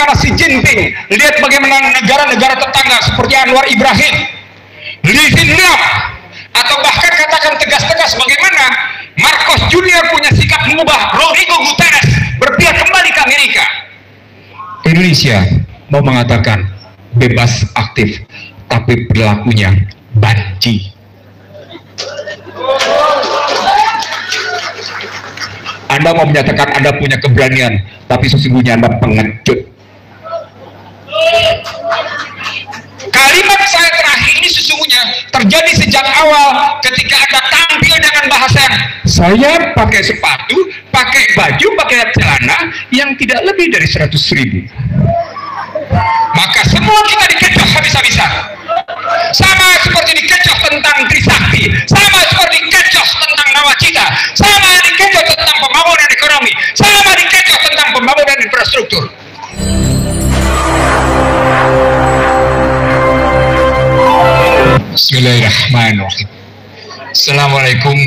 bagaimana Xi Jinping, lihat bagaimana negara-negara tetangga seperti Anwar Ibrahim, Lee Hsien Loong, atau bahkan katakan tegas-tegas bagaimana Marcos Junior punya sikap mengubah Rodrigo Guterres berpihak kembali ke Amerika. Indonesia mau mengatakan bebas aktif, tapi perilakunya banci. Anda mau menyatakan Anda punya keberanian, tapi sesungguhnya Anda pengecut. Kalimat saya terakhir ini sesungguhnya terjadi sejak awal ketika Anda tampil dengan bahasa saya pakai sepatu, pakai baju, pakai celana yang tidak lebih dari 100.000. Maka semua kita dikecoh habis-habisan. Sama seperti dikecoh tentang Trisakti, sama seperti dikecoh tentang Nawacita, sama dikecoh tentang pembangunan ekonomi, sama dikecoh tentang pembangunan infrastruktur. Bismillahirrahmanirrahim. Assalamualaikum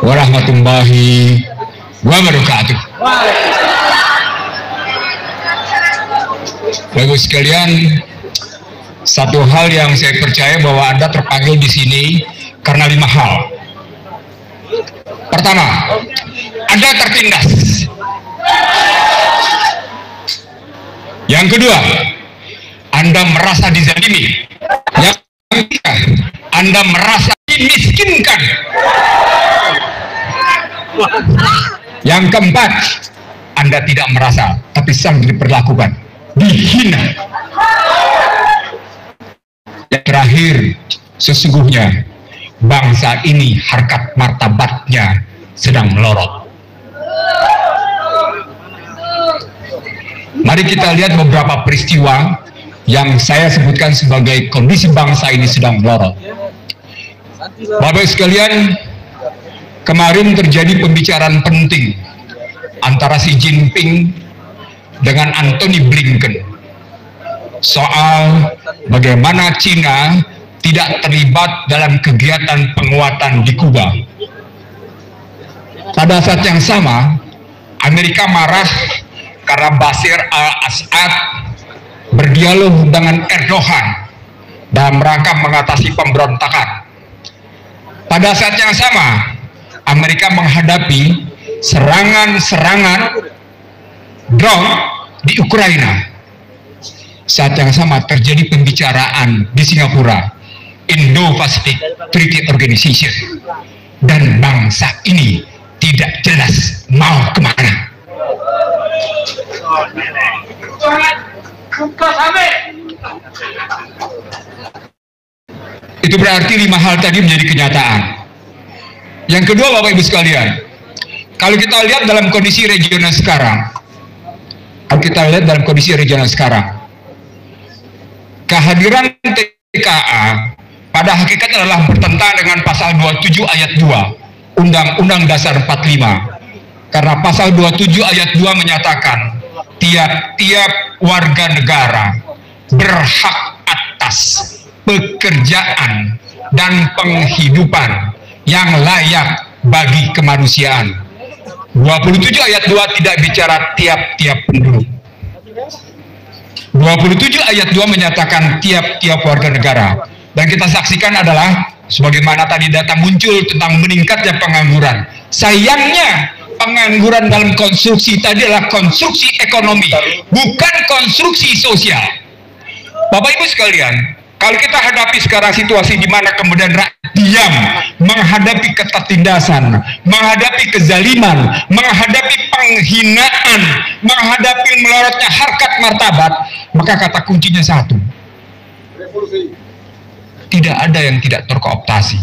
warahmatullahi wabarakatuh. Bapak sekalian, satu hal yang saya percaya bahwa Anda terpanggil di sini karena 5 hal. Pertama, Anda tertindas. Yang kedua, Anda merasa dizalimi. Yang ketiga, Anda merasa dimiskinkan. Yang keempat, Anda tidak merasa, tapi sangat diperlakukan, dihina. Yang terakhir, sesungguhnya bangsa ini harkat martabatnya sedang melorot. Mari kita lihat beberapa peristiwa yang saya sebutkan sebagai kondisi bangsa ini sedang melorot. Bapak sekalian, kemarin terjadi pembicaraan penting antara Xi Jinping dengan Antony Blinken soal bagaimana Cina tidak terlibat dalam kegiatan penguatan di Kuba. Pada saat yang sama, Amerika marah karena Bashar al-Assad berdialog dengan Erdogan dalam rangka mengatasi pemberontakan. Pada saat yang sama, Amerika menghadapi serangan-serangan drone di Ukraina. Saat yang sama terjadi pembicaraan di Singapura, Indo-Pacific Treaty Organization, dan bangsa ini tidak jelas mau kemana. Itu berarti 5 hal tadi menjadi kenyataan. Yang kedua, Bapak Ibu sekalian, kalau kita lihat dalam kondisi regional sekarang, kehadiran TKA pada hakikatnya adalah bertentangan dengan pasal 27 ayat 2 Undang-Undang Dasar 45. Karena pasal 27 ayat 2 menyatakan tiap-tiap warga negara berhak atas pekerjaan dan penghidupan yang layak bagi kemanusiaan. 27 ayat 2 tidak bicara tiap-tiap penduduk. 27 ayat 2 menyatakan tiap-tiap warga negara. Dan kita saksikan adalah sebagaimana tadi data muncul tentang meningkatnya pengangguran. Sayangnya pengangguran dalam konstruksi tadi adalah konstruksi ekonomi, bukan konstruksi sosial. Bapak Ibu sekalian, kalau kita hadapi sekarang situasi di mana kemudian rakyat diam menghadapi ketertindasan, menghadapi kezaliman, menghadapi penghinaan, menghadapi melorotnya harkat martabat, maka kata kuncinya satu: tidak ada yang tidak terkooptasi,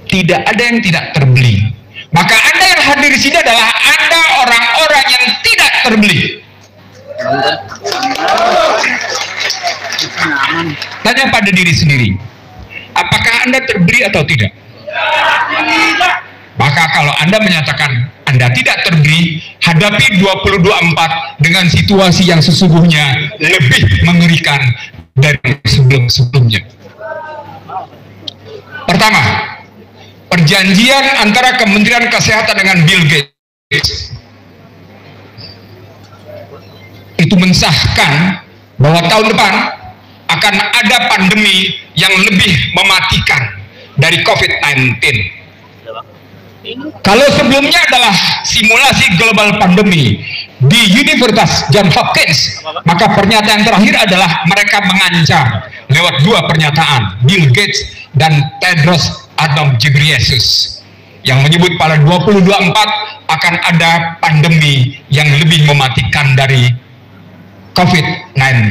tidak ada yang tidak terbeli. Maka Anda yang hadir di sini adalah Anda orang-orang yang tidak terbeli. Tanya pada diri sendiri, apakah Anda terbeli atau tidak? Maka kalau Anda menyatakan Anda tidak terbeli, hadapi 2024 dengan situasi yang sesungguhnya lebih mengerikan dari sebelum-sebelumnya. Pertama, perjanjian antara Kementerian Kesehatan dengan Bill Gates itu mensahkan bahwa tahun depan akan ada pandemi yang lebih mematikan dari COVID-19. Kalau sebelumnya adalah simulasi global pandemi di Universitas Johns Hopkins, maka pernyataan terakhir adalah mereka mengancam lewat dua pernyataan, Bill Gates dan Tedros Adhanom Ghebreyesus, yang menyebut pada 2024 akan ada pandemi yang lebih mematikan dari COVID-19.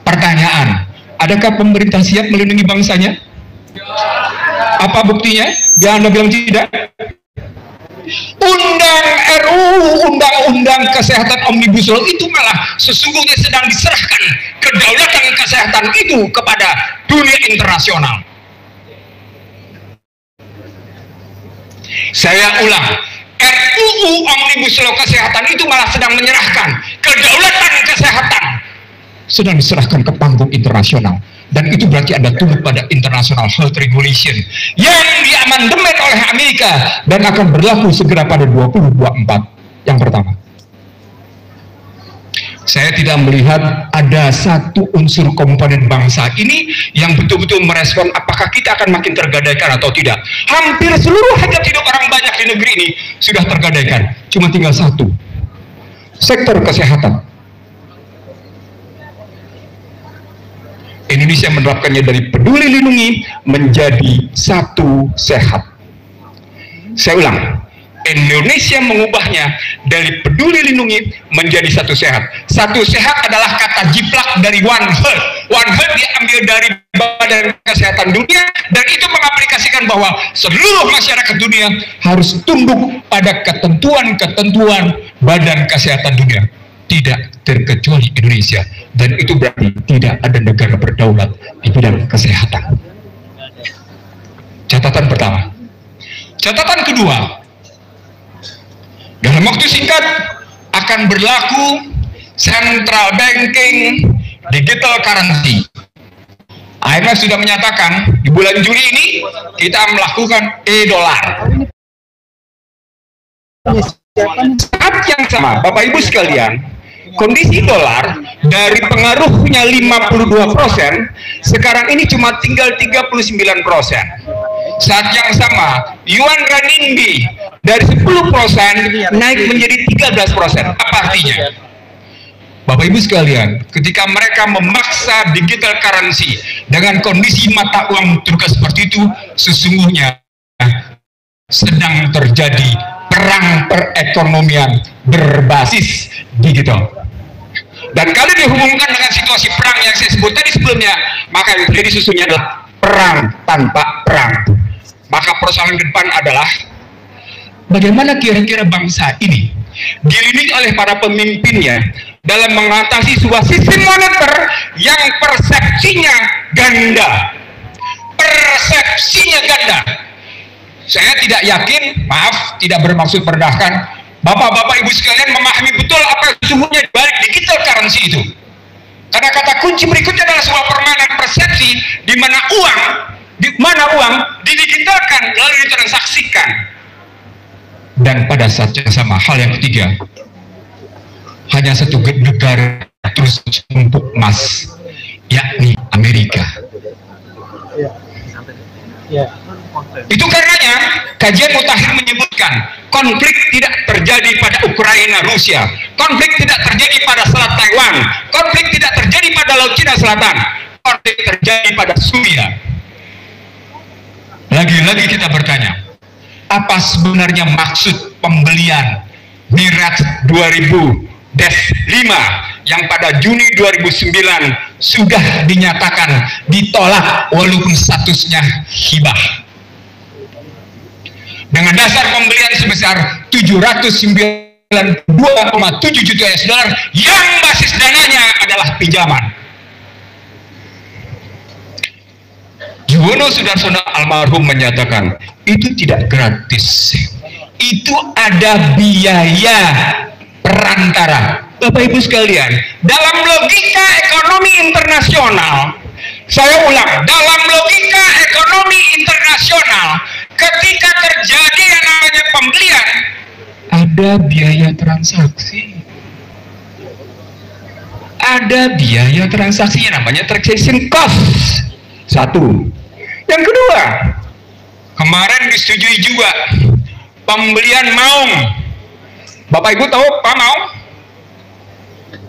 Pertanyaan, adakah pemerintah siap melindungi bangsanya? Apa buktinya? Jangan Anda bilang tidak. Undang-undang kesehatan Omnibus Law itu malah sesungguhnya sedang diserahkan kedaulatan kesehatan itu kepada dunia internasional. Saya ulang, RUU Omnibus Law kesehatan itu malah sedang menyerahkan kedaulatan kesehatan, sedang diserahkan ke panggung internasional. Dan itu berarti ada tunduk pada International Health Regulation yang diamandemen oleh Amerika dan akan berlaku segera pada 2024. Yang pertama, saya tidak melihat ada satu unsur komponen bangsa ini yang betul-betul merespon apakah kita akan makin tergadaikan atau tidak. Hampir seluruh hajat hidup orang banyak di negeri ini sudah tergadaikan. Cuma tinggal satu, sektor kesehatan. Indonesia menerapkannya dari Peduli Lindungi menjadi Satu Sehat. Saya ulang, Indonesia mengubahnya dari Peduli Lindungi menjadi Satu Sehat. Satu Sehat adalah kata jiplak dari One Health. One Health diambil dari Badan Kesehatan Dunia, dan itu mengaplikasikan bahwa seluruh masyarakat dunia harus tunduk pada ketentuan-ketentuan Badan Kesehatan Dunia, tidak terkecuali Indonesia. Dan itu berarti tidak ada negara berdaulat di bidang kesehatan. Catatan pertama. Catatan kedua, dalam waktu singkat akan berlaku central banking digital currency. IMF sudah menyatakan di bulan Juli ini kita melakukan e-dolar. Saat yang sama, Bapak Ibu sekalian, kondisi dolar dari pengaruhnya 52%, sekarang ini cuma tinggal 39%. Saat yang sama, yuan renminbi dari 10% naik menjadi 13%. Apa artinya? Bapak Ibu sekalian, ketika mereka memaksa digital currency dengan kondisi mata uang terbuka seperti itu, sesungguhnya sedang terjadi perang perekonomian berbasis digital. Dan kalau dihubungkan dengan situasi perang yang saya sebut tadi sebelumnya, maka yang terjadi sesungguhnya adalah perang tanpa perang. Maka persoalan ke depan adalah bagaimana kira-kira bangsa ini dilindungi oleh para pemimpinnya dalam mengatasi sebuah sistem moneter yang persepsinya ganda. Persepsinya ganda. Saya tidak yakin, maaf, tidak bermaksud merendahkan, Bapak-bapak Ibu sekalian memahami betul apa sesungguhnya dibalik digital currency itu. Karena kata kunci berikutnya adalah sebuah permainan persepsi di mana uang didigitalkan lalu ditransaksikan. Dan pada saat yang sama, hal yang ketiga, hanya satu negara terus menumpuk emas, yakni Amerika. Itu karenanya kajian mutakhir menyebutkan konflik tidak terjadi pada Ukraina Rusia, konflik tidak terjadi pada Selat Taiwan, konflik tidak terjadi pada Laut Cina Selatan, konflik terjadi pada Suriah. Lagi-lagi kita bertanya, apa sebenarnya maksud pembelian Mirage 2000-5 yang pada Juni 2009 sudah dinyatakan ditolak walaupun statusnya hibah? Dengan dasar pembelian sebesar 792,7 juta US dollar yang basis dananya adalah pinjaman. Juwono Sudarsono almarhum menyatakan itu tidak gratis, itu ada biaya perantara. Bapak Ibu sekalian, dalam logika ekonomi internasional, saya ulang, dalam logika ekonomi internasional, ketika terjadi yang namanya pembelian, ada biaya transaksi. ada biaya transaksinya, namanya transaction cost. Satu. Yang kedua, kemarin disetujui juga pembelian maung. Bapak Ibu tahu Pak maung?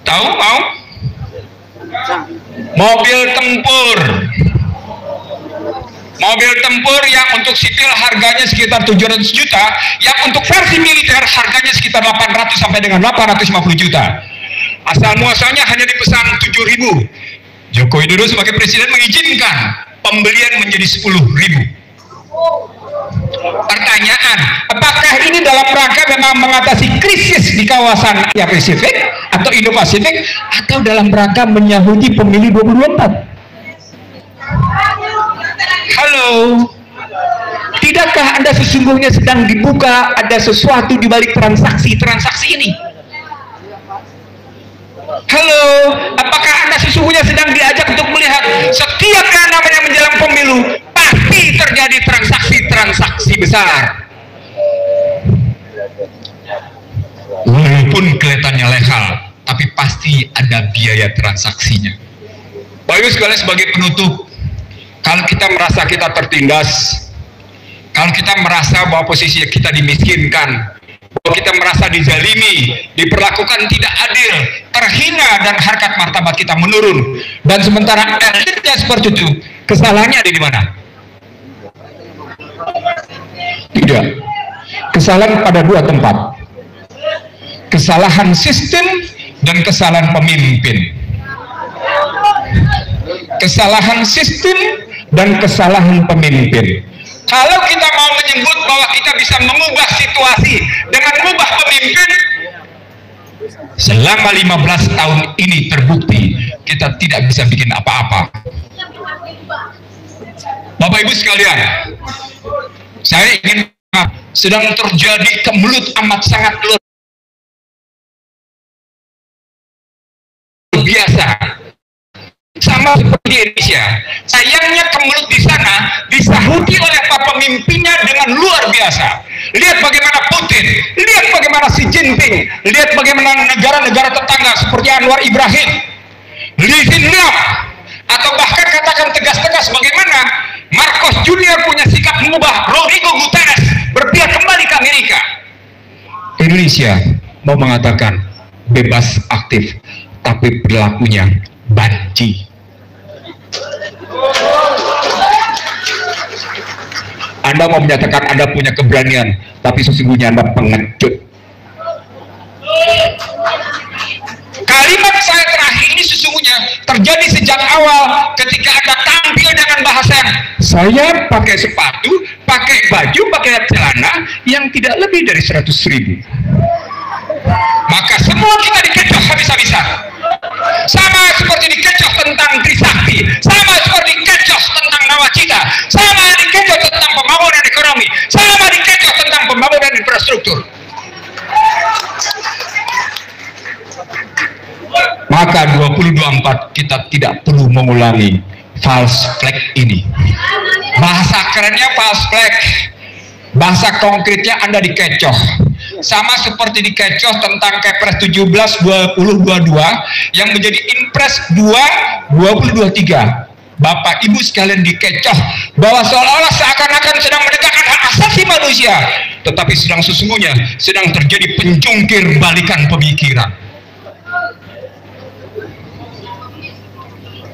Tahu maung? Mobil tempur. Mobil tempur yang untuk sipil harganya sekitar 700 juta, yang untuk versi militer harganya sekitar 800 sampai dengan 850 juta. Asal muasalnya hanya dipesan 7.000. Joko Widodo sebagai presiden mengizinkan pembelian menjadi 10.000. Pertanyaan, apakah ini dalam rangka memang mengatasi krisis di kawasan Asia Pasifik atau Indo-Pasifik, atau dalam rangka menyahuti pemilu 2024? Halo, tidakkah Anda sesungguhnya sedang dibuka ada sesuatu di balik transaksi-transaksi ini? Halo, apakah Anda sesungguhnya sedang diajak untuk melihat setiap yang namanya menjelang pemilu pasti terjadi transaksi-transaksi besar? Walaupun kelihatannya legal, tapi pasti ada biaya transaksinya. Bapak Ibu sekalian, sebagai penutup, kalau kita merasa kita tertindas, kalau kita merasa bahwa posisi kita dimiskinkan, bahwa kita merasa dizalimi, diperlakukan tidak adil, terhina, dan harkat martabat kita menurun, dan sementara elitnya seperti itu, kesalahannya ada di mana? Tidak. Kesalahan pada dua tempat. Kesalahan sistem dan kesalahan pemimpin. Kesalahan sistem dan kesalahan pemimpin. Kalau kita mau menyebut bahwa kita bisa mengubah situasi dengan mengubah pemimpin, selama 15 tahun ini terbukti kita tidak bisa bikin apa-apa. Bapak Ibu sekalian, saya ingin sedang terjadi kemelut amat sangat luar biasa, sama seperti Indonesia. Sayangnya kemelut di sana disahuti oleh para pemimpinnya dengan luar biasa. Lihat bagaimana Putin, lihat bagaimana Xi Jinping, lihat bagaimana negara-negara tetangga seperti Anwar Ibrahim, Lee Hsien-loong, atau bahkan katakan tegas-tegas bagaimana Marcos Junior punya sikap mengubah Rodrigo Guterres berpihak kembali ke Amerika. Indonesia mau mengatakan bebas aktif, tapi perilakunya banci. Anda mau menyatakan Anda punya keberanian, tapi sesungguhnya Anda pengecut. Kalimat saya terakhir ini sesungguhnya terjadi sejak awal ketika Anda tampil dengan bahasa saya pakai sepatu, pakai baju, pakai celana yang tidak lebih dari 100.000. Maka semua kita dikecoh habis-habisan. Sama seperti dikecoh tentang Trisakti, sama seperti dikecoh tentang Nawacita, sama dikecoh tentang pembangunan ekonomi, sama dikecoh tentang pembangunan infrastruktur. Maka 2024 kita tidak perlu mengulangi false flag ini. Bahasa kerennya false flag, bahasa konkretnya Anda dikecoh. Sama seperti dikecoh tentang Kepres 17/2022 yang menjadi Inpres 2/2023. Bapak Ibu sekalian dikecoh bahwa seolah-olah seakan-akan sedang menegakkan hak asasi manusia, tetapi sesungguhnya sedang terjadi penjungkir balikan pemikiran.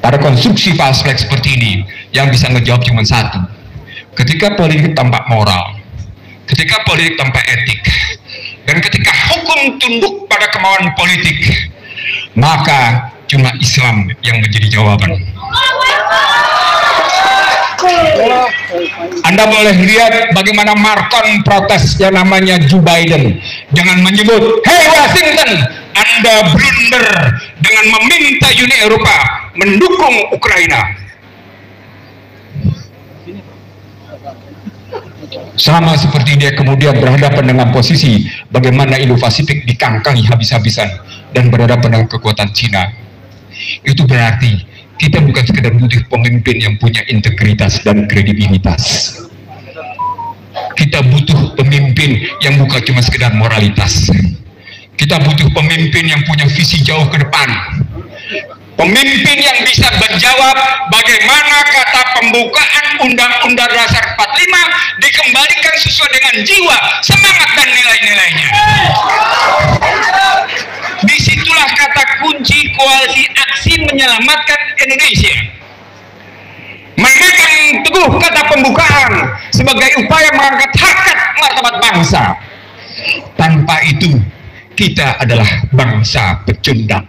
Pada konstruksi false flag seperti ini, yang bisa ngejawab cuma satu. Ketika politik tampak moral, ketika politik tanpa etik, dan ketika hukum tunduk pada kemauan politik, maka cuma Islam yang menjadi jawaban. Anda boleh lihat bagaimana Marcon protes yang namanya Joe Biden. Jangan menyebut, "Hey Washington, Anda blunder dengan meminta Uni Eropa mendukung Ukraina." Sama seperti dia kemudian berhadapan dengan posisi bagaimana Indo-Pasifik dikangkangi habis-habisan dan berhadapan dengan kekuatan Cina. Itu berarti kita bukan sekedar butuh pemimpin yang punya integritas dan kredibilitas. Kita butuh pemimpin yang bukan cuma sekedar moralitas. Kita butuh pemimpin yang punya visi jauh ke depan. Pemimpin yang bisa menjawab bagaimana kata pembukaan Undang-Undang Dasar 45 dikembalikan sesuai dengan jiwa, semangat dan nilai-nilainya. Disitulah kata kunci koalisi aksi menyelamatkan Indonesia. Memegang teguh kata pembukaan sebagai upaya mengangkat harkat martabat bangsa. Tanpa itu kita adalah bangsa pecundang.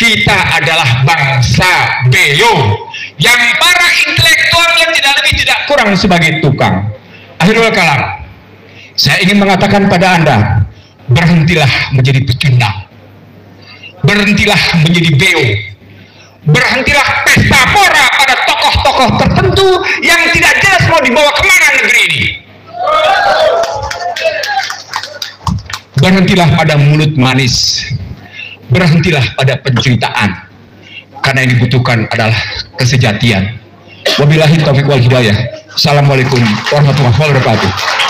Kita adalah bangsa beo yang para intelektualnya tidak lebih tidak kurang sebagai tukang. Akhirul kalam, saya ingin mengatakan pada Anda, berhentilah menjadi pecundang, berhentilah menjadi beo, berhentilah pesta pora pada tokoh-tokoh tertentu yang tidak jelas mau dibawa kemana negeri ini. Berhentilah pada mulut manis, berhentilah pada penceritaan, karena yang dibutuhkan adalah kesejatian. Wabillahi taufiq wal hidayah. Assalamualaikum warahmatullahi wabarakatuh.